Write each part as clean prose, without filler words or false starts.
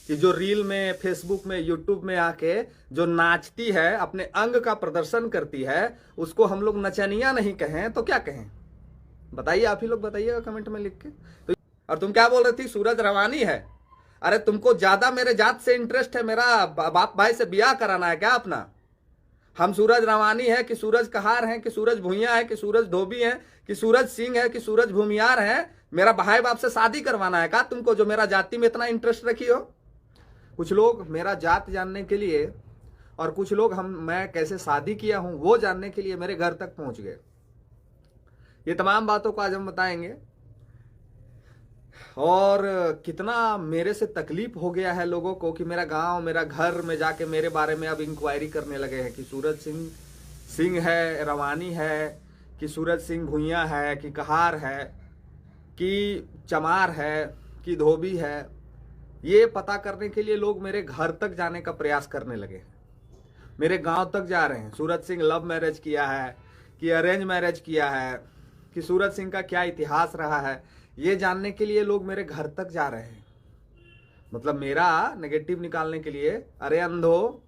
कि जो रील में, फेसबुक में, यूट्यूब में आके जो नाचती है, अपने अंग का प्रदर्शन करती है, उसको हम लोग नचनिया नहीं कहें तो क्या कहें? बताइए, आप ही लोग बताइएगा कमेंट में लिख के। तो और तुम क्या बोल रही थी, सूरज रवानी है? अरे तुमको ज्यादा मेरे जात से इंटरेस्ट है, मेरा बाप भाई से ब्याह कराना है क्या अपना? हम सूरज रवानी है कि सूरज कहार है कि सूरज भुइयां है कि सूरज धोबी है कि सूरज सिंह है कि सूरज भूमियार है? मेरा भाई बाप से शादी करवाना है क्या तुमको, जो मेरा जाति में इतना इंटरेस्ट रखी हो? कुछ लोग मेरा जात जानने के लिए और कुछ लोग मैं कैसे शादी किया हूं वो जानने के लिए मेरे घर तक पहुंच गए। ये तमाम बातों को आज हम बताएंगे। और कितना मेरे से तकलीफ हो गया है लोगों को कि मेरा गांव, मेरा घर में जाके मेरे बारे में अब इंक्वायरी करने लगे हैं कि सूरज सिंह है, रवानी है कि सूरज सिंह भुइयां है कि कहार है कि चमार है कि धोबी है। ये पता करने के लिए लोग मेरे घर तक जाने का प्रयास करने लगे, मेरे गांव तक जा रहे हैं। सूरज सिंह लव मैरिज किया है कि अरेंज मैरिज किया है, कि सूरज सिंह का क्या इतिहास रहा है, ये जानने के लिए लोग मेरे घर तक जा रहे हैं। मतलब मेरा नेगेटिव निकालने के लिए। अरे अंधो,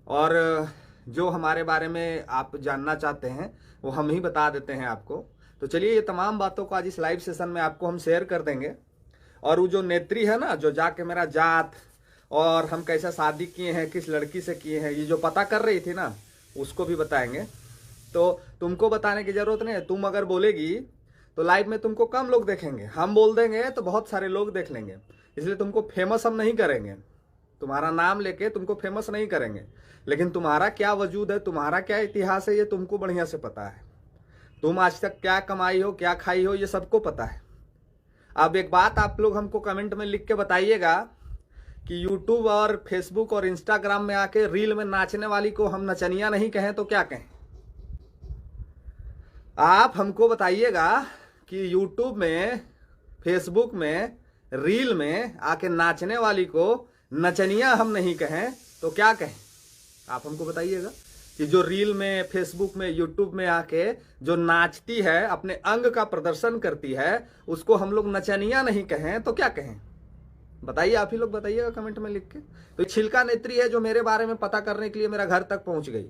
और जो हमारे बारे में आप जानना चाहते हैं वो हम ही बता देते हैं आपको। तो चलिए, ये तमाम बातों को आज इस लाइव सेशन में आपको हम शेयर कर देंगे। और वो जो नेत्री है ना, जो जाके मेरा जात और हम कैसे शादी किए हैं, किस लड़की से किए हैं, ये जो पता कर रही थी ना, उसको भी बताएंगे। तो तुमको बताने की जरूरत नहीं है, तुम अगर बोलेगी तो लाइव में तुमको कम लोग देखेंगे, हम बोल देंगे तो बहुत सारे लोग देख लेंगे। इसलिए तुमको फेमस हम नहीं करेंगे, तुम्हारा नाम लेके तुमको फेमस नहीं करेंगे, लेकिन तुम्हारा क्या वजूद है, तुम्हारा क्या इतिहास है, ये तुमको बढ़िया से पता है। तुम आज तक क्या कमाई हो, क्या खाई हो, ये सबको पता है। अब एक बात आप लोग हमको कमेंट में लिख के बताइएगा कि यूट्यूब और फेसबुक और इंस्टाग्राम में आके रील में नाचने वाली को हम नचनिया नहीं कहें तो क्या कहें? आप हमको बताइएगा कि यूट्यूब में, फेसबुक में, रील में आके नाचने वाली को नचनिया हम नहीं कहें तो क्या कहें? आप हमको बताइएगा कि जो रील में, फेसबुक में, यूट्यूब में आके जो नाचती है, अपने अंग का प्रदर्शन करती है, उसको हम लोग नचनिया नहीं कहें तो क्या कहें? बताइए, आप ही लोग बताइएगा कमेंट में लिख के। तो छिलका नेत्री है जो मेरे बारे में पता करने के लिए मेरा घर तक पहुंच गई।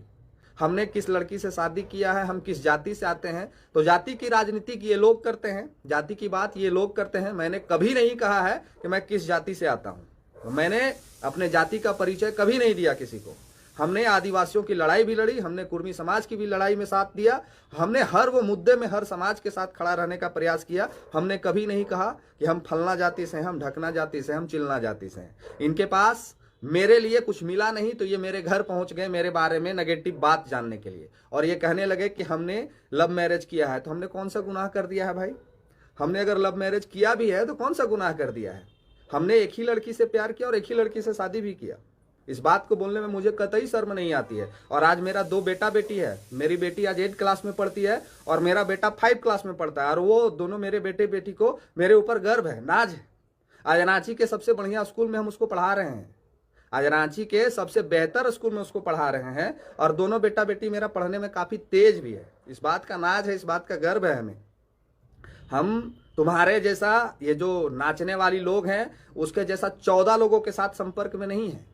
हमने किस लड़की से शादी किया है, हम किस जाति से आते हैं, तो जाति की राजनीति ये लोग करते हैं, जाति की बात ये लोग करते हैं। मैंने कभी नहीं कहा है कि मैं किस जाति से आता हूं। मैंने अपने जाति का परिचय कभी नहीं दिया किसी को। हमने आदिवासियों की लड़ाई भी लड़ी, हमने कुर्मी समाज की भी लड़ाई में साथ दिया, हमने हर वो मुद्दे में हर समाज के साथ खड़ा रहने का प्रयास किया। हमने कभी नहीं कहा कि हम फलना जाति से हैं, हम ढकना जाति से, हम चिलना जाति से हैं। इनके पास मेरे लिए कुछ मिला नहीं तो ये मेरे घर पहुंच गए मेरे बारे में नेगेटिव बात जानने के लिए, और ये कहने लगे कि हमने लव मैरिज किया है। तो हमने कौन सा गुनाह कर दिया है भाई? हमने अगर लव मैरिज किया भी है तो कौन सा गुनाह कर दिया है? हमने एक ही लड़की से प्यार किया और एक ही लड़की से शादी भी किया। इस बात को बोलने में मुझे कतई शर्म नहीं आती है। और आज मेरा 2 बेटा बेटी है। मेरी बेटी आज 8 क्लास में पढ़ती है और मेरा बेटा 5 क्लास में पढ़ता है, और वो दोनों मेरे बेटे बेटी को मेरे ऊपर गर्व है, नाज है। आज रांची के सबसे बढ़िया स्कूल में हम उसको पढ़ा रहे हैं, आज रांची के सबसे बेहतर स्कूल में उसको पढ़ा रहे हैं, और दोनों बेटा बेटी मेरा पढ़ने में काफी तेज भी है। इस बात का नाज है, इस बात का गर्व है हमें। हम तुम्हारे जैसा ये जो नाचने वाली लोग हैं उसके जैसा 14 लोगों के साथ संपर्क में नहीं है,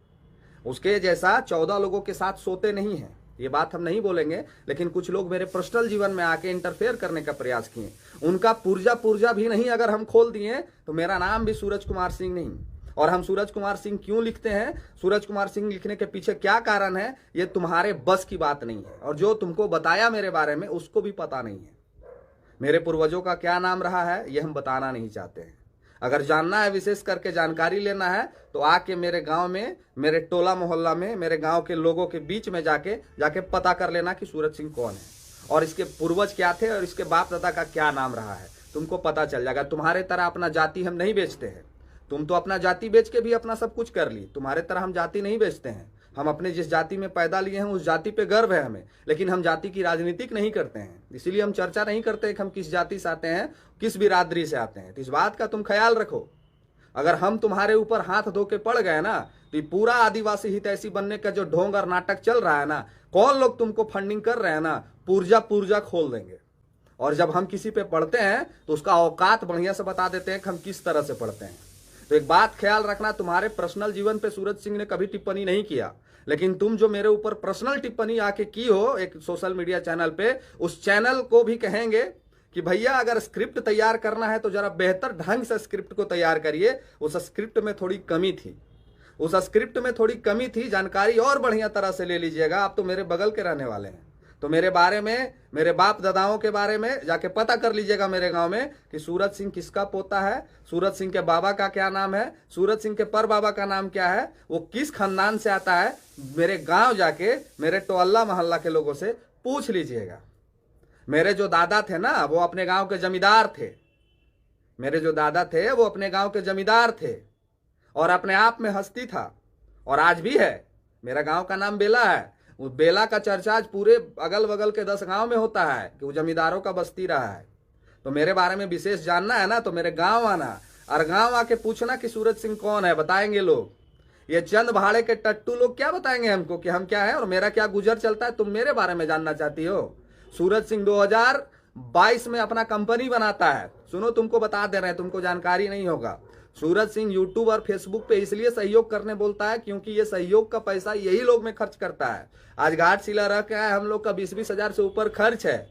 उसके जैसा 14 लोगों के साथ सोते नहीं हैं। ये बात हम नहीं बोलेंगे, लेकिन कुछ लोग मेरे पर्सनल जीवन में आके इंटरफेयर करने का प्रयास किए। उनका पुर्जा भी नहीं अगर हम खोल दिए तो मेरा नाम भी सूरज कुमार सिंह नहीं। और हम सूरज कुमार सिंह क्यों लिखते हैं, सूरज कुमार सिंह लिखने के पीछे क्या कारण है, ये तुम्हारे बस की बात नहीं है। और जो तुमको बताया मेरे बारे में उसको भी पता नहीं है। मेरे पूर्वजों का क्या नाम रहा है ये हम बताना नहीं चाहते हैं। अगर जानना है, विशेष करके जानकारी लेना है, तो आके मेरे गांव में, मेरे टोला मोहल्ला में, मेरे गांव के लोगों के बीच में जाके पता कर लेना कि सूरज सिंह कौन है और इसके पूर्वज क्या थे और इसके बाप दादा का क्या नाम रहा है। तुमको पता चल जाएगा। तुम्हारे तरह अपना जाति हम नहीं बेचते हैं। तुम तो अपना जाति बेच के भी अपना सब कुछ कर ली। तुम्हारे तरह हम जाति नहीं बेचते हैं। हम अपने जिस जाति में पैदा लिए हैं उस जाति पे गर्व है हमें, लेकिन हम जाति की राजनीतिक नहीं करते हैं। इसीलिए हम चर्चा नहीं करते कि हम किस जाति से आते हैं, किस बिरादरी से आते हैं। तो इस बात का तुम ख्याल रखो। अगर हम तुम्हारे ऊपर हाथ धो के पड़ गए ना, तो ये पूरा आदिवासी हितैषी बनने का जो ढोंग और नाटक चल रहा है ना, कौन लोग तुमको फंडिंग कर रहे हैं ना, पुर्जा खोल देंगे। और जब हम किसी पे पढ़ते हैं तो उसका औकात बढ़िया से बता देते हैं कि हम किस तरह से पढ़ते हैं। तो एक बात ख्याल रखना, तुम्हारे पर्सनल जीवन पे सूरज सिंह ने कभी टिप्पणी नहीं किया, लेकिन तुम जो मेरे ऊपर पर्सनल टिप्पणी आके की हो एक सोशल मीडिया चैनल पे, उस चैनल को भी कहेंगे कि भैया अगर स्क्रिप्ट तैयार करना है तो जरा बेहतर ढंग से स्क्रिप्ट को तैयार करिए। उस स्क्रिप्ट में थोड़ी कमी थी, उस स्क्रिप्ट में थोड़ी कमी थी, जानकारी और बढ़िया तरह से ले लीजिएगा। आप तो मेरे बगल के रहने वाले हैं, तो मेरे बारे में, मेरे बाप दादाओं के बारे में जाके पता कर लीजिएगा मेरे गांव में कि सूरज सिंह किसका पोता है, सूरज सिंह के बाबा का क्या नाम है, सूरज सिंह के पर बाबा का नाम क्या है, वो किस खानदान से आता है। मेरे गांव जाके मेरे टोल्ला मोहल्ला के लोगों से पूछ लीजिएगा। मेरे जो दादा थे ना वो अपने गांव के जमींदार थे, मेरे जो दादा थे वो अपने गांव के जमींदार थे और अपने आप में हस्ती था, और आज भी है। मेरा गांव का नाम बेला है, वो बेला का चर्चा आज पूरे अगल बगल के 10 गांव में होता है कि वो जमींदारों का बस्ती रहा है। तो मेरे बारे में विशेष जानना है ना तो मेरे गांव आना और गांव आके पूछना कि सूरज सिंह कौन है, बताएंगे लोग। ये चंद भाड़े के टट्टू लोग क्या बताएंगे हमको कि हम क्या है और मेरा क्या गुजर चलता है। तुम मेरे बारे में जानना चाहती हो। सूरज सिंह 2022 में अपना कंपनी बनाता है। सुनो, तुमको बता दे रहे हैं, तुमको जानकारी नहीं होगा। सूरज सिंह यूट्यूब और फेसबुक पे इसलिए सहयोग करने बोलता है क्योंकि ये सहयोग का पैसा यही लोग में खर्च करता है। आज घाट शिला रह के हम लोग का 20-20 हजार से ऊपर खर्च है।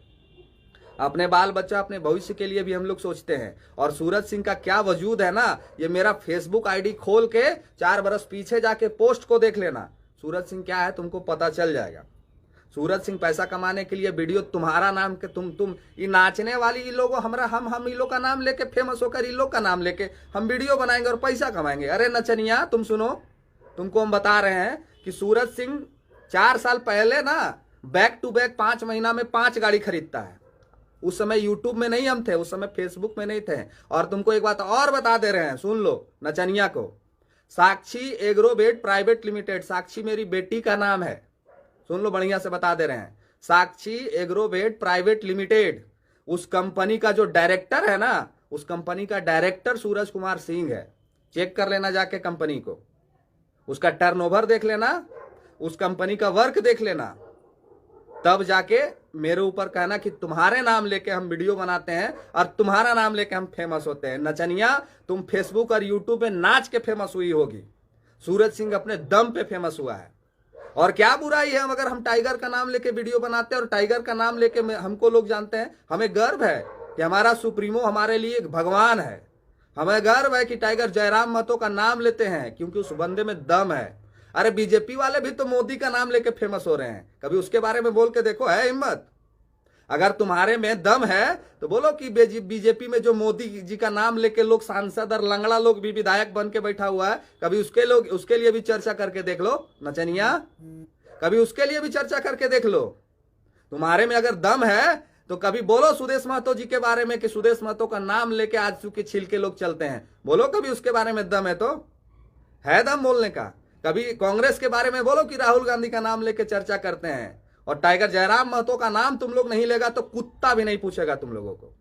अपने बाल बच्चा, अपने भविष्य के लिए भी हम लोग सोचते हैं। और सूरज सिंह का क्या वजूद है ना, ये मेरा फेसबुक आईडी खोल के 4 बरस पीछे जाके पोस्ट को देख लेना। सूरज सिंह क्या है तुमको पता चल जाएगा। सूरज सिंह पैसा कमाने के लिए वीडियो तुम्हारा नाम के तुम ये नाचने वाली इन लोगों हम इन लोग का नाम लेके फेमस होकर इन लोग का नाम लेके हम वीडियो बनाएंगे और पैसा कमाएंगे। अरे नचनिया तुम सुनो, तुमको हम बता रहे हैं कि सूरज सिंह 4 साल पहले ना बैक टू बैक 5 महीना में 5 गाड़ी खरीदता है। उस समय यूट्यूब में नहीं हम थे, उस समय फेसबुक में नहीं थे। और तुमको एक बात और बता दे रहे हैं, सुन लो नचनिया को। साक्षी एग्रोवेट प्राइवेट लिमिटेड, साक्षी मेरी बेटी का नाम है, सुन लो बढ़िया से बता दे रहे हैं। साक्षी एग्रोवेट प्राइवेट लिमिटेड, उस कंपनी का जो डायरेक्टर है ना, उस कंपनी का डायरेक्टर सूरज कुमार सिंह है। चेक कर लेना जाके कंपनी को, उसका टर्नओवर देख लेना, उस कंपनी का वर्क देख लेना, तब जाके मेरे ऊपर कहना कि तुम्हारे नाम लेके हम वीडियो बनाते हैं और तुम्हारा नाम लेके हम फेमस होते हैं। नचनिया तुम फेसबुक और यूट्यूब पे नाच के फेमस हुई होगी, सूरज सिंह अपने दम पे फेमस हुआ है। और क्या बुराई है अगर हम टाइगर का नाम लेके वीडियो बनाते हैं और टाइगर का नाम लेके हमको लोग जानते हैं। हमें गर्व है कि हमारा सुप्रीमो हमारे लिए एक भगवान है। हमें गर्व है कि टाइगर जयराम महतो का नाम लेते हैं क्योंकि उस बंदे में दम है। अरे बीजेपी वाले भी तो मोदी का नाम लेके फेमस हो रहे हैं, कभी उसके बारे में बोल के देखो, है हिम्मत? अगर तुम्हारे में दम है तो बोलो कि बीजेपी में जो मोदी जी का नाम लेके लोग सांसद और लंगड़ा लोग भी विधायक बन के बैठा हुआ है, कभी उसके लिए भी चर्चा करके देख लो नचनिया, कभी उसके लिए भी चर्चा करके देख लो। तुम्हारे में अगर दम है तो कभी बोलो सुदेश महतो जी के बारे में कि सुदेश महतो का नाम लेके आज के छिल के लोग चलते हैं, बोलो कभी उसके बारे में दम है तो, है दम बोलने का। कभी कांग्रेस के बारे में बोलो कि राहुल गांधी का नाम लेके चर्चा करते हैं। और टाइगर जयराम महतो का नाम तुम लोग नहीं लेगा तो कुत्ता भी नहीं पूछेगा तुम लोगों को।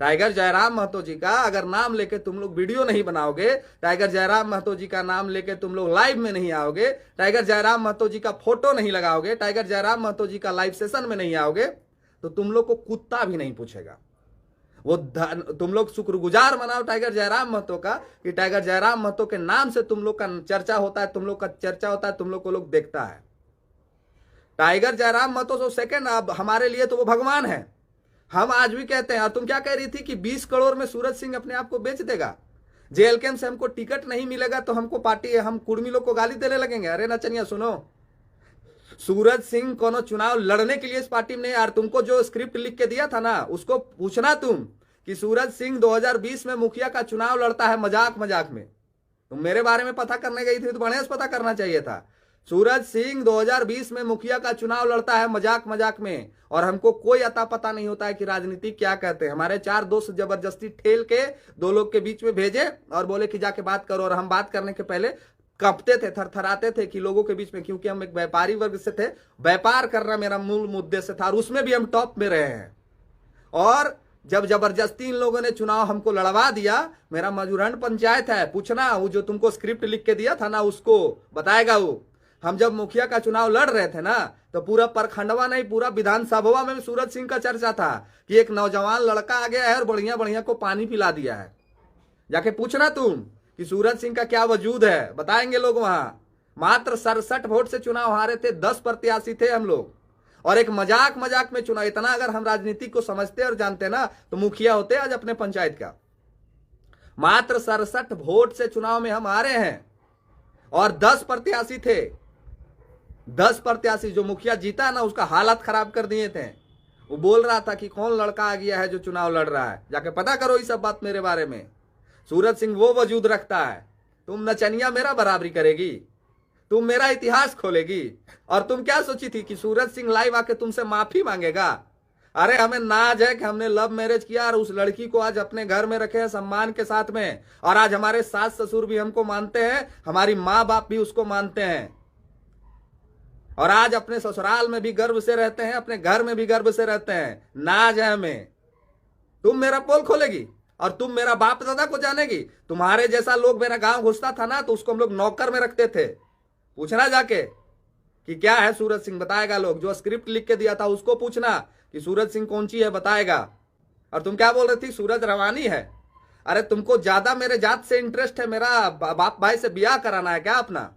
टाइगर जयराम महतो जी का अगर नाम लेके तुम लोग वीडियो नहीं बनाओगे, टाइगर जयराम महतो जी का नाम लेके तुम लोग लाइव में नहीं आओगे, टाइगर जयराम महतो जी का फोटो नहीं लगाओगे, टाइगर जयराम महतो जी का लाइव सेशन में नहीं आओगे, तो तुम लोग को कुत्ता भी नहीं पूछेगा। वो तुम लोग शुक्रगुजार मनाओ टाइगर जयराम महतो का कि टाइगर जयराम महतो के नाम से तुम लोग का चर्चा होता है, तुम लोग का चर्चा होता है, तुम लोग को लोग देखता है। टाइगर जयराम महतो तो सेकंड, अब हमारे लिए तो वो भगवान है। हम आज भी कहते हैं। और तुम क्या कह रही थी कि 20 करोड़ में सूरज सिंह अपने आप को बेच देगा, जेएलके से हमको टिकट नहीं मिलेगा तो हमको पार्टी, हम कुर्मी लोग को गाली देने लगेंगे। अरे नचनिया सुनो, सूरज सिंह कोनो चुनाव लड़ने के लिए इस पार्टी में नहीं यार। तुमको जो स्क्रिप्ट लिख के दिया था ना, उसको पूछना तुम कि सूरज सिंह 2020 में मुखिया का चुनाव लड़ता है मजाक मजाक में। तुम मेरे बारे में पता करने गई थी तो बढ़िया से पता करना चाहिए था। सूरज सिंह 2020 में मुखिया का चुनाव लड़ता है मजाक मजाक में, और हमको कोई अता पता नहीं होता है कि राजनीति क्या कहते हैं। हमारे 4 दोस्त जबरदस्ती ठेल के 2 लोग के बीच में भेजे और बोले कि जाके बात करो, और हम बात करने के पहले कांपते थे, थरथराते थे कि लोगों के बीच में, क्योंकि हम एक व्यापारी वर्ग से थे, व्यापार करना मेरा मूल मुद्दे से था और उसमें भी हम टॉप में रहे हैं। और जब जबरदस्ती इन लोगों ने चुनाव हमको लड़वा दिया, मेरा मजूरहंड पंचायत है, पूछना वो जो तुमको स्क्रिप्ट लिख के दिया था ना, उसको बताएगा वो। हम जब मुखिया का चुनाव लड़ रहे थे ना, तो पूरा प्रखंडवा नहीं, पूरा विधानसभा में भी सूरज सिंह का चर्चा था कि एक नौजवान लड़का आ गया है और बढ़िया बढ़िया को पानी पिला दिया है। जाके पूछना तुम कि सूरज सिंह का क्या वजूद है, बताएंगे लोग। वहां मात्र 67 वोट से चुनाव हारे थे, 10 प्रत्याशी थे हम लोग, और एक मजाक मजाक में चुनाव। इतना अगर हम राजनीति को समझते और जानते ना तो मुखिया होते आज अपने पंचायत का। मात्र 67 वोट से चुनाव में हम हारे हैं, और 10 प्रत्याशी थे। 10 प्रत्याशी, जो मुखिया जीता ना उसका हालत खराब कर दिए थे। वो बोल रहा था कि कौन लड़का आ गया है जो चुनाव लड़ रहा है, जाके पता करो ये सब बात मेरे बारे में। सूरज सिंह वो वजूद रखता है। तुम नचनिया मेरा बराबरी करेगी, तुम मेरा इतिहास खोलेगी। और तुम क्या सोची थी कि सूरज सिंह लाइव आके तुमसे माफी मांगेगा? अरे हमें नाज है कि हमने लव मैरिज किया और उस लड़की को आज अपने घर में रखे हैं सम्मान के साथ में, और आज हमारे सास ससुर भी हमको मानते हैं, हमारी माँ बाप भी उसको मानते हैं, और आज अपने ससुराल में भी गर्व से रहते हैं, अपने घर में भी गर्व से रहते हैं। नाज है हमें। तुम मेरा पोल खोलेगी और तुम मेरा बाप दादा को जानेगी? तुम्हारे जैसा लोग मेरा गांव घुसता था ना तो उसको हम लोग नौकर में रखते थे। पूछना जाके कि क्या है सूरज सिंह, बताएगा लोग। जो स्क्रिप्ट लिख के दिया था उसको पूछना कि सूरज सिंह कौन सी है, बताएगा। और तुम क्या बोल रही थी, सूरज रवानी है? अरे तुमको ज्यादा मेरे जात से इंटरेस्ट है, मेरा बाप भाई से ब्याह कराना है क्या अपना?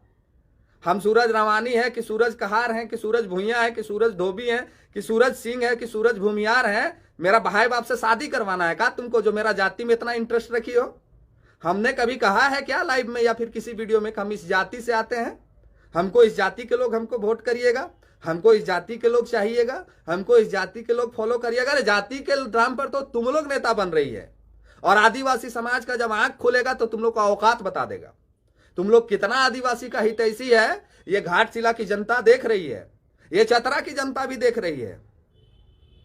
हम सूरज रवानी है कि सूरज कहार है कि सूरज भुइया है कि सूरज धोबी है कि सूरज सिंह है कि सूरज भूमियार है? मेरा भाई बाप से शादी करवाना है क्या तुमको, जो मेरा जाति में इतना इंटरेस्ट रखी हो? हमने कभी कहा है क्या लाइव में या फिर किसी वीडियो में कि हम इस जाति से आते हैं, हमको इस जाति के लोग हमको वोट करिएगा, हमको इस जाति के लोग चाहिएगा, हमको इस जाति के लोग फॉलो करिएगा? अरे जाति के नाम पर तो तुम लोग नेता बन रही है, और आदिवासी समाज का जब आंख खुलेगा तो तुम लोग का औकात बता देगा। तुम लोग कितना आदिवासी का हितैषी है ये घाटशिला की जनता देख रही है, ये चतरा की जनता भी देख रही है।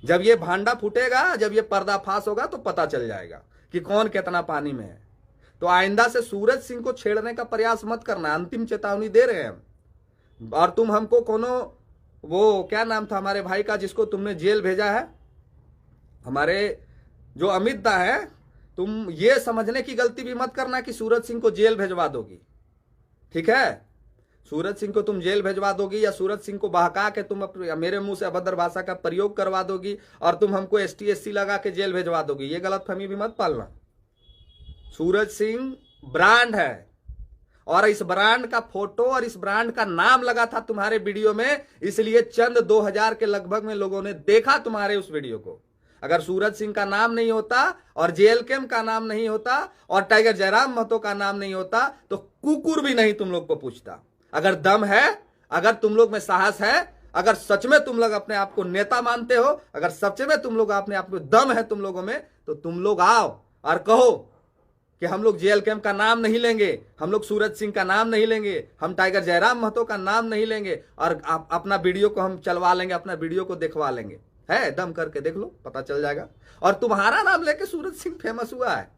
जब ये भांडा फूटेगा, जब ये पर्दाफाश होगा तो पता चल जाएगा कि कौन कितना पानी में है। तो आइंदा से सूरज सिंह को छेड़ने का प्रयास मत करना, अंतिम चेतावनी दे रहे हैं। और तुम हमको कोनो, वो क्या नाम था हमारे भाई का जिसको तुमने जेल भेजा है, हमारे जो अमित दा है, तुम ये समझने की गलती भी मत करना कि सूरज सिंह को जेल भेजवा दोगी। ठीक है, सूरज सिंह को तुम जेल भेजवा दोगी या सूरज सिंह को बहका के तुम मेरे मुंह से अभद्र भाषा का प्रयोग करवा दोगी और तुम हमको ST SC लगा के जेल भेजवा दोगी, ये गलतफहमी भी मत पालना। सूरज सिंह ब्रांड है, और इस ब्रांड का फोटो और इस ब्रांड का नाम लगा था तुम्हारे वीडियो में, इसलिए चंद 2000 के लगभग में लोगों ने देखा तुम्हारे उस वीडियो को। अगर सूरज सिंह का नाम नहीं होता और JLKM का नाम नहीं होता और टाइगर जयराम महतो का नाम नहीं होता तो कुकुर भी नहीं तुम लोग को पूछता। अगर दम है, अगर तुम लोग में साहस है, अगर सच में तुम लोग अपने आप को नेता मानते हो, अगर सच में तुम लोग अपने आप को दम है तुम लोगों में, तो तुम लोग आओ और कहो कि हम लोग JLKM का नाम नहीं लेंगे, हम लोग सूरज सिंह का नाम नहीं लेंगे, हम टाइगर जयराम महतो का नाम नहीं लेंगे, और अपना वीडियो को हम चलवा लेंगे, अपना वीडियो को दिखवा लेंगे। है दम करके देख लो, पता चल जाएगा। और तुम्हारा नाम लेके सूरज सिंह फेमस हुआ है।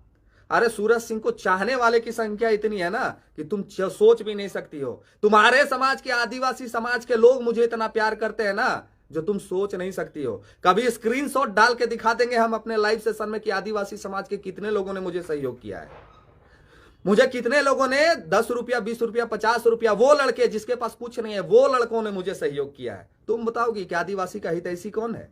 अरे सूरज सिंह को चाहने वाले की संख्या इतनी है ना कि तुम सोच भी नहीं सकती हो। तुम्हारे समाज के, आदिवासी समाज के लोग मुझे इतना प्यार करते हैं ना जो तुम सोच नहीं सकती हो। कभी स्क्रीनशॉट डाल के दिखा देंगे हम अपने लाइव सेशन में कि आदिवासी समाज के कितने लोगों ने मुझे सहयोग किया है, मुझे कितने लोगों ने 10 रुपया, 20 रुपया, 50 रुपया, वो लड़के जिसके पास कुछ नहीं है वो लड़कों ने मुझे सहयोग किया है। तुम बताओगी कि आदिवासी का हितैषी कौन है?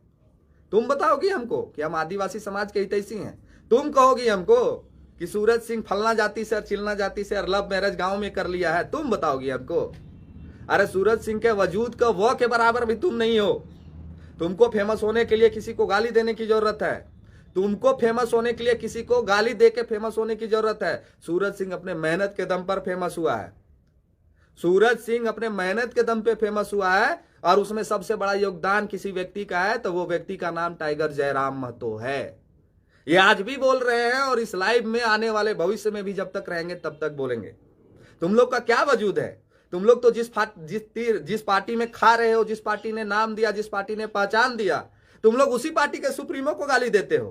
तुम बताओगी हमको कि हम आदिवासी समाज के हितैषी हैं? तुम कहोगी हमको कि सूरज सिंह फलना जाति से और चिलना जाति से और लव मैरिज गांव में कर लिया है? तुम बताओगी हमको? अरे सूरज सिंह के वजूद का वो के बराबर भी तुम नहीं हो। तुमको फेमस होने के लिए किसी को गाली देने की जरूरत है, तुमको फेमस होने के लिए किसी को गाली दे के फेमस होने की जरूरत है। सूरज सिंह अपने मेहनत के दम पर फेमस हुआ है। सूरज सिंह अपने मेहनत के दम पे फेमस हुआ है, और उसमें सबसे बड़ा योगदान किसी व्यक्ति का है तो वो व्यक्ति का नाम टाइगर जयराम महतो है। ये आज भी बोल रहे हैं और इस लाइव में आने वाले भविष्य में भी जब तक रहेंगे तब तक बोलेंगे। तुम लोग का क्या वजूद है? तुम लोग तो जिस पार्टी में खा रहे हो, जिस पार्टी ने नाम दिया, जिस पार्टी ने पहचान दिया, तुम लोग उसी पार्टी के सुप्रीमो को गाली देते हो।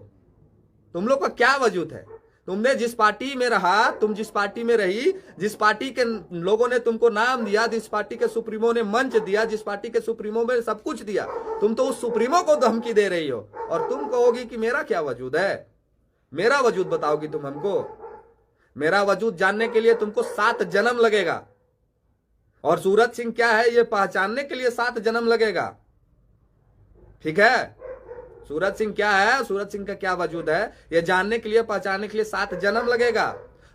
तुम लोग का क्या वजूद है? तुमने जिस पार्टी में रहा, तुम जिस पार्टी में रही, जिस पार्टी के लोगों ने तुमको नाम दिया, जिस पार्टी के सुप्रीमो ने मंच दिया, जिस पार्टी के सुप्रीमो में सब कुछ दिया, तुम तो उस सुप्रीमो को धमकी दे रही हो और तुम कहोगी कि मेरा क्या वजूद है? मेरा वजूद बताओगी तुम हमको? मेरा वजूद जानने के लिए तुमको 7 जन्म लगेगा, और सूरज सिंह क्या है ये पहचानने के लिए 7 जन्म लगेगा। ठीक है, सूरज सिंह क्या है, सूरज सिंह का क्या वजूद है, ये जानने के लिए, पहचानने के लिए 7 जन्म लगेगा।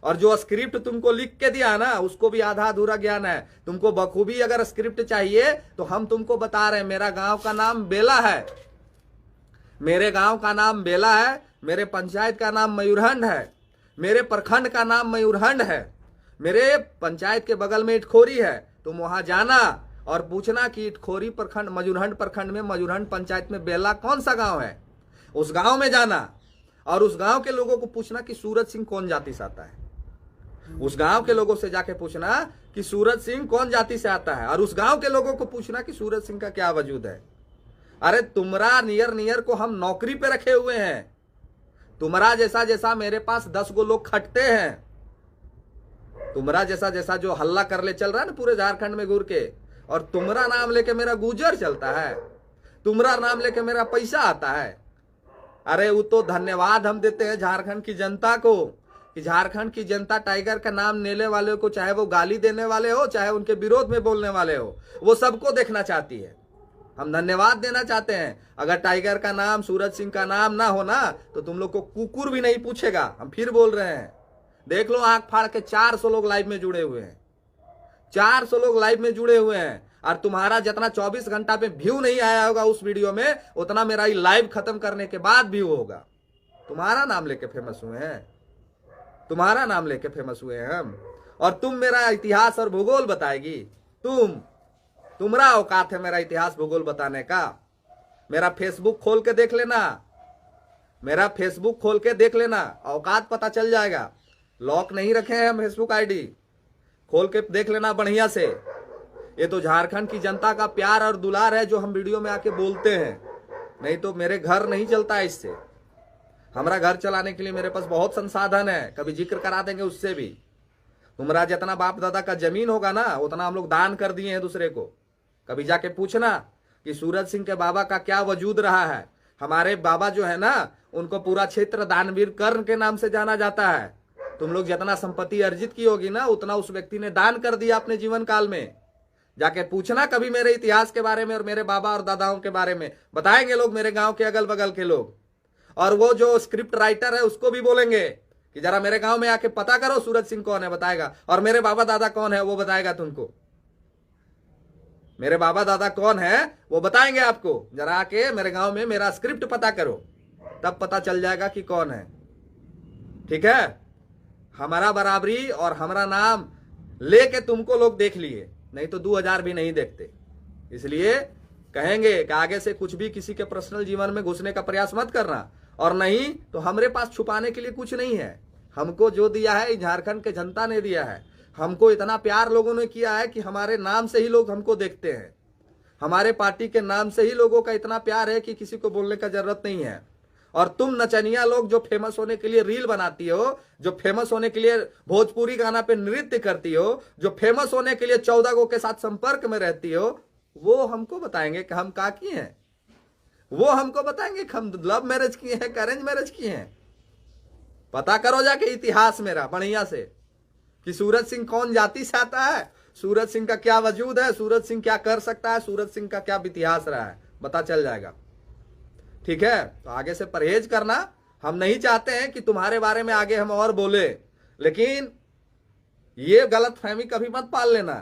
और जो स्क्रिप्ट तुमको लिख के दिया ना उसको भी आधा अधूरा ज्ञान है। तुमको बखूबी अगर स्क्रिप्ट चाहिए तो हम तुमको बता रहे हैं, मेरा गांव का नाम बेला है, मेरे गांव का नाम बेला है, मेरे पंचायत का नाम मयूरहंड है, मेरे प्रखंड का नाम मयूरहंड है, मेरे पंचायत के बगल में इटखोरी है। तुम वहां जाना और पूछना कि इटखोरी प्रखंड मयूरहंड प्रखंड में मयूरहंड पंचायत में बेला कौन सा गांव है। उस गांव में जाना और उस गांव के लोगों को पूछना कि सूरज सिंह कौन जाति से आता है। उस गांव के लोगों से जाके पूछना कि सूरज सिंह कौन जाति से आता है, और उस गांव के लोगों को पूछना कि सूरज सिंह का क्या वजूद है। अरे तुमरा नियर को हम नौकरी पे रखे हुए हैं। तुम्हारा जैसा जैसा मेरे पास 10 गो लोग खटते हैं, तुम्हारा जैसा जैसा जो हल्ला कर ले चल रहा है ना पूरे झारखंड में घूर के, और तुम्हारा नाम लेके मेरा गुजर चलता है, तुम्हारा नाम लेके मेरा पैसा आता है। अरे वो तो धन्यवाद हम देते हैं झारखंड की जनता को कि झारखंड की जनता टाइगर का नाम लेने वाले को, चाहे वो गाली देने वाले हो चाहे उनके विरोध में बोलने वाले हो, वो सबको देखना चाहती है। हम धन्यवाद देना चाहते हैं। अगर टाइगर का नाम सूरज सिंह का नाम ना हो ना तो तुम लोग को कुकुर भी नहीं पूछेगा। हम फिर बोल रहे हैं, देख लो आंख फाड़ के 400 लोग लाइव में जुड़े हुए हैं, 400 लोग लाइव में जुड़े हुए हैं। और तुम्हारा जितना 24 घंटा पे व्यू नहीं आया होगा उस वीडियो में, उतना मेरा ये लाइव खत्म करने के बाद व्यू होगा। तुम्हारा नाम लेके फेमस हुए हैं, तुम्हारा नाम लेके फेमस हुए हैं हम। और तुम मेरा इतिहास और भूगोल बताएगी, तुम्हारा औकात है मेरा इतिहास भूगोल बताने का। मेरा फेसबुक खोल के देख लेना, मेरा फेसबुक खोल के देख लेना, औकात पता चल जाएगा। लॉक नहीं रखे हैं हम फेसबुक आईडी, खोल के देख लेना बढ़िया से। ये तो झारखंड की जनता का प्यार और दुलार है जो हम वीडियो में आके बोलते हैं, नहीं तो मेरे घर नहीं चलता है इससे। हमारा घर चलाने के लिए मेरे पास बहुत संसाधन है, कभी जिक्र करा देंगे उससे भी। तुम्हारा जितना बाप दादा का जमीन होगा ना उतना हम लोग दान कर दिए हैं दूसरे को। कभी जाके पूछना कि सूरज सिंह के बाबा का क्या वजूद रहा है। हमारे बाबा जो है ना उनको पूरा क्षेत्र दानवीर कर्ण के नाम से जाना जाता है। तुम लोग जितना संपत्ति अर्जित की होगी ना उतना उस व्यक्ति ने दान कर दिया अपने जीवन काल में। जाके पूछना कभी मेरे इतिहास के बारे में और मेरे बाबा और दादाओं के बारे में, बताएंगे लोग, मेरे गांव के अगल बगल के लोग। और वो जो स्क्रिप्ट राइटर है उसको भी बोलेंगे कि जरा मेरे गांव में आके पता करो सूरज सिंह कौन है, बताएगा। और मेरे बाबा दादा कौन है वो बताएगा तुमको, मेरे बाबा दादा कौन है वो बताएंगे आपको। जरा आके मेरे गांव में मेरा स्क्रिप्ट पता करो, तब पता चल जाएगा कि कौन है। ठीक है, हमारा बराबरी और हमारा नाम लेके तुमको लोग देख लिए, नहीं तो 2000 भी नहीं देखते। इसलिए कहेंगे कि आगे से कुछ भी किसी के पर्सनल जीवन में घुसने का प्रयास मत करना, और नहीं तो हमारे पास छुपाने के लिए कुछ नहीं है। हमको जो दिया है झारखंड के जनता ने दिया है। हमको इतना प्यार लोगों ने किया है कि हमारे नाम से ही लोग हमको देखते हैं, हमारे पार्टी के नाम से ही लोगों का इतना प्यार है कि किसी को बोलने का जरूरत नहीं है। और तुम नचनिया लोग जो फेमस होने के लिए रील बनाती हो, जो फेमस होने के लिए भोजपुरी गाना पे नृत्य करती हो, जो फेमस होने के लिए 14 गो के साथ संपर्क में रहती हो, वो हमको बताएंगे कि हम क्या किए हैं। वो हमको बताएंगे कि हम लव मैरिज किए हैं, अरेंज मैरिज किए हैं। पता करो जाके इतिहास मेरा बढ़िया से कि सूरज सिंह कौन जाति से आता है, सूरज सिंह का क्या वजूद है, सूरज सिंह क्या कर सकता है, सूरज सिंह का क्या इतिहास रहा है, पता चल जाएगा। ठीक है, तो आगे से परहेज करना। हम नहीं चाहते हैं कि तुम्हारे बारे में आगे हम और बोले, लेकिन ये गलत फहमी कभी मत पाल लेना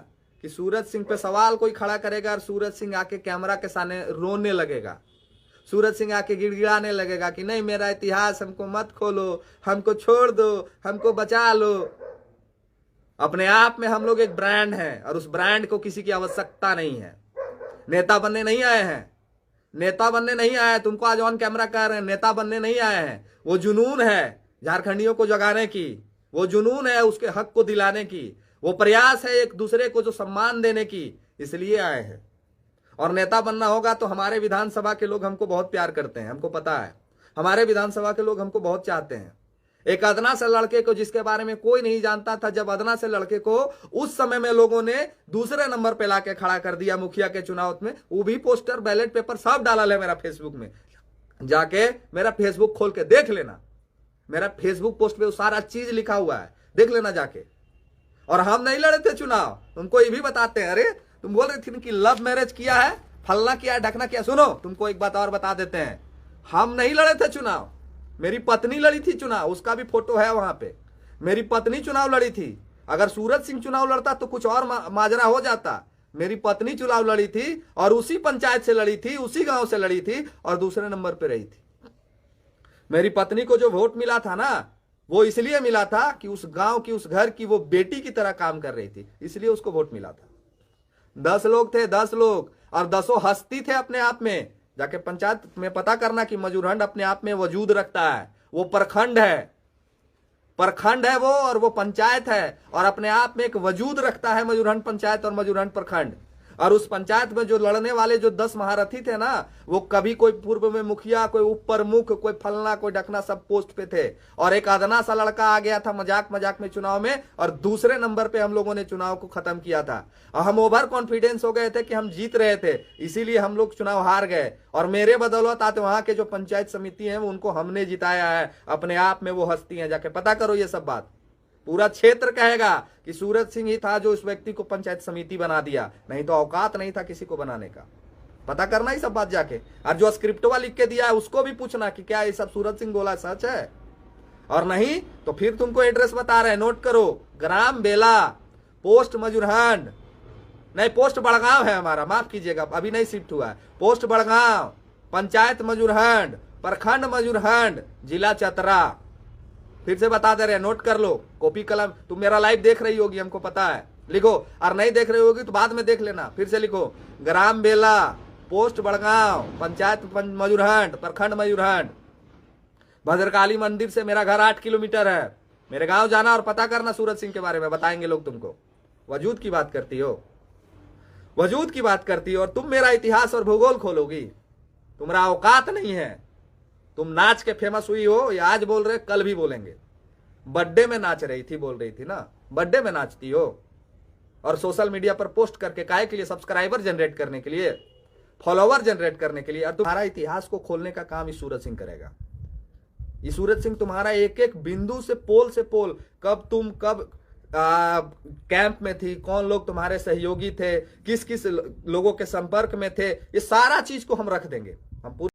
कि सूरज सिंह पे सवाल कोई खड़ा करेगा और सूरज सिंह आके कैमरा के सामने रोने लगेगा, सूरज सिंह आके गिड़गिड़ाने लगेगा कि नहीं मेरा इतिहास हमको मत खोलो, हमको छोड़ दो, हमको बचा लो। अपने आप में हम लोग एक ब्रांड है और उस ब्रांड को किसी की आवश्यकता नहीं है। नेता बनने नहीं आए हैं, नेता बनने नहीं आए, तुमको आज ऑन कैमरा कह रहे हैं, नेता बनने नहीं आए हैं। वो जुनून है झारखंडियों को जगाने की, वो जुनून है उसके हक को दिलाने की, वो प्रयास है एक दूसरे को जो सम्मान देने की, इसलिए आए हैं। और नेता बनना होगा तो हमारे विधानसभा के लोग हमको बहुत प्यार करते हैं, हमको पता है। हमारे विधानसभा के लोग हमको बहुत चाहते हैं। एक अदना से लड़के को जिसके बारे में कोई नहीं जानता था, जब अदना से लड़के को उस समय में लोगों ने दूसरे नंबर पे लाके खड़ा कर दिया मुखिया के चुनाव में, वो भी पोस्टर बैलेट पेपर सब डाला है मेरा फेसबुक में। जाके मेरा फेसबुक खोल के देख लेना, मेरा फेसबुक पोस्ट पे वो सारा चीज लिखा हुआ है, देख लेना जाके। और हम नहीं लड़े थे चुनाव, तुमको ये भी बताते हैं। अरे तुम बोल रहे थे कि लव मैरिज किया है, फलना किया है, ढकना किया। सुनो, तुमको एक बात और बता देते हैं, हम नहीं लड़े थे चुनाव, मेरी पत्नी लड़ी थी चुनाव, उसका भी फोटो है वहां पे। मेरी पत्नी चुनाव लड़ी थी। अगर सूरज सिंह चुनाव लड़ता तो कुछ और माजरा हो जाता। मेरी पत्नी चुनाव लड़ी थी और उसी पंचायत से लड़ी थी, उसी गांव से लड़ी थी और दूसरे नंबर पे रही थी। मेरी पत्नी को जो वोट मिला था ना, वो इसलिए मिला था कि उस गांव की, उस घर की वो बेटी की तरह काम कर रही थी, इसलिए उसको वोट मिला था। 10 लोग थे, 10 लोग, और 10 हस्ती थे अपने आप में। जाके पंचायत में पता करना कि मजूरहंड अपने आप में वजूद रखता है। वो प्रखंड है, प्रखंड है वो, और वो पंचायत है और अपने आप में एक वजूद रखता है मजूरहंड पंचायत और मजूरहंड प्रखंड। और उस पंचायत में जो लड़ने वाले जो 10 महारथी थे ना, वो कभी कोई पूर्व में मुखिया, कोई उप प्रमुख, कोई फलना, कोई ढकना, सब पोस्ट पे थे। और एक अदना सा लड़का आ गया था मजाक मजाक में चुनाव में, और दूसरे नंबर पे हम लोगों ने चुनाव को खत्म किया था। और हम ओवर कॉन्फिडेंस हो गए थे कि हम जीत रहे थे, इसीलिए हम लोग चुनाव हार गए। और मेरे बदौलत आते वहां के जो पंचायत समिति है उनको हमने जिताया है। अपने आप में वो हस्ती है, जाके पता करो ये सब बात। पूरा क्षेत्र कहेगा कि सूरज सिंह ही था जो इस व्यक्ति को पंचायत समिति बना दिया, नहीं तो औकात नहीं था किसी को बनाने का। पता करना ही सब बात जाके। और जो स्क्रिप्टवा लिख के दिया है उसको भी पूछना कि क्या ये सब सूरज सिंह बोला सच है, और नहीं तो फिर तुमको एड्रेस बता रहे हैं, नोट करो। ग्राम बेला, पोस्ट मजूरहंड, नहीं पोस्ट बड़गांव है हमारा, माफ कीजिएगा अभी नहीं शिफ्ट हुआ है। पोस्ट बड़गांव, पंचायत मजूरहंड, प्रखंड मजूरहंड, जिला चतरा। फिर से बता दे रहे हैं, नोट कर लो, कॉपी कलम। तुम मेरा लाइव देख रही होगी, हमको पता है, लिखो। और नहीं देख रही होगी तो बाद में देख लेना। फिर से लिखो, ग्राम बेला, पोस्ट बड़गांव, पंचायत मजूरहंड, प्रखंड मजूरहंड। भद्रकाली मंदिर से मेरा घर 8 किलोमीटर है। मेरे गांव जाना और पता करना सूरज सिंह के बारे में, बताएंगे लोग तुमको। वजूद की बात करती हो, वजूद की बात करती हो, और तुम मेरा इतिहास और भूगोल खोलोगी। तुम्हारा औकात नहीं है। तुम नाच के फेमस हुई हो, ये आज बोल रहे, कल भी बोलेंगे। बर्थडे में नाच रही थी, बोल रही थी ना, बर्थडे में नाचती हो। और सोशल मीडिया पर पोस्ट करके काहे के लिए? सब्सक्राइबर जनरेट करने के लिए, फॉलोवर जनरेट करने के लिए। और तुम्हारा इतिहास को खोलने का काम इस सूरज सिंह करेगा। ये सूरज सिंह तुम्हारा एक एक बिंदु से पोल, कब तुम कब कैंप में थी, कौन लोग तुम्हारे सहयोगी थे, किस किस लोगों के संपर्क में थे, ये सारा चीज को हम रख देंगे। हम